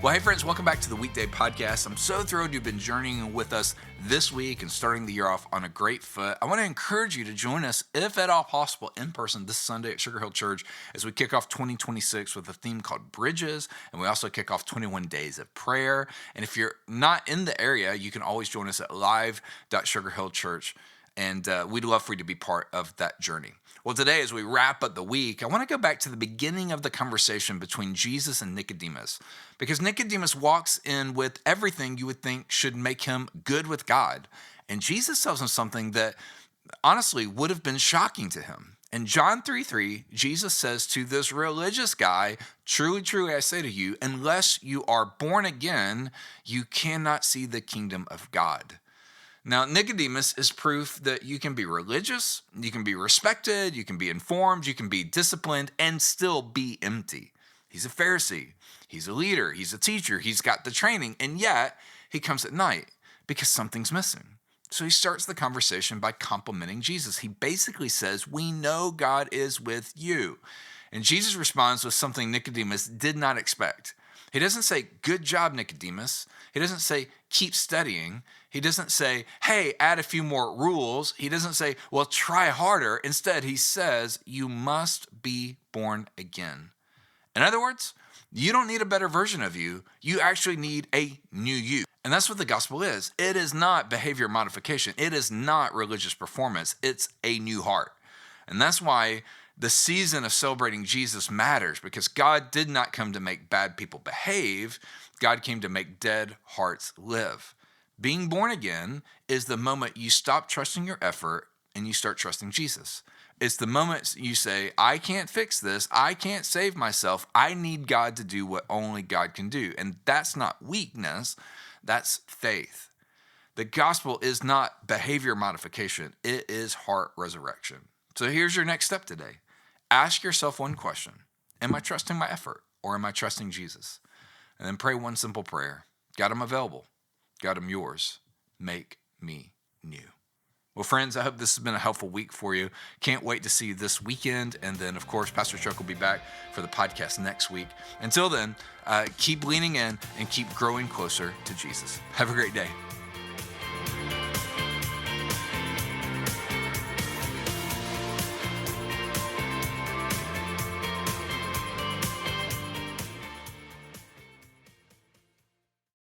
Well, hey friends, welcome back to the Weekday Podcast. I'm so thrilled you've been journeying with us this week and starting the year off on a great foot. I want to encourage you to join us, if at all possible, in person this Sunday at Sugar Hill Church as we kick off 2026 with a theme called Bridges, and we also kick off 21 days of prayer. And if you're not in the area, you can always join us at live.sugarhillchurch, and we'd love for you to be part of that journey. Well, today, as we wrap up the week, I want to go back to the beginning of the conversation between Jesus and Nicodemus, because Nicodemus walks in with everything you would think should make him good with God. And Jesus tells him something that honestly would have been shocking to him. In John 3:3, Jesus says to this religious guy, "Truly, truly, I say to you, unless you are born again, you cannot see the kingdom of God." Now, Nicodemus is proof that you can be religious, you can be respected, you can be informed, you can be disciplined, and still be empty. He's a Pharisee, he's a leader, he's a teacher, he's got the training, and yet he comes at night because something's missing. So he starts the conversation by complimenting Jesus. He basically says, "We know God is with you." And Jesus responds with something Nicodemus did not expect. He doesn't say, "Good job, Nicodemus." He doesn't say, "Keep studying." He doesn't say, "Hey, add a few more rules." He doesn't say, "Well, try harder." Instead, he says, "You must be born again." In other words, you don't need a better version of you. You actually need a new you. And that's what the gospel is. It is not behavior modification. It is not religious performance. It's a new heart. And that's why the season of celebrating Jesus matters, because God did not come to make bad people behave. God came to make dead hearts live. Being born again is the moment you stop trusting your effort and you start trusting Jesus. It's the moment you say, "I can't fix this. I can't save myself. I need God to do what only God can do." And that's not weakness. That's faith. The gospel is not behavior modification. It is heart resurrection. So here's your next step today. Ask yourself one question. Am I trusting my effort, or am I trusting Jesus? And then pray one simple prayer. God, I'm available. God, I'm yours. Make me new. Well, friends, I hope this has been a helpful week for you. Can't wait to see you this weekend. And then, of course, Pastor Chuck will be back for the podcast next week. Until then, keep leaning in and keep growing closer to Jesus. Have a great day.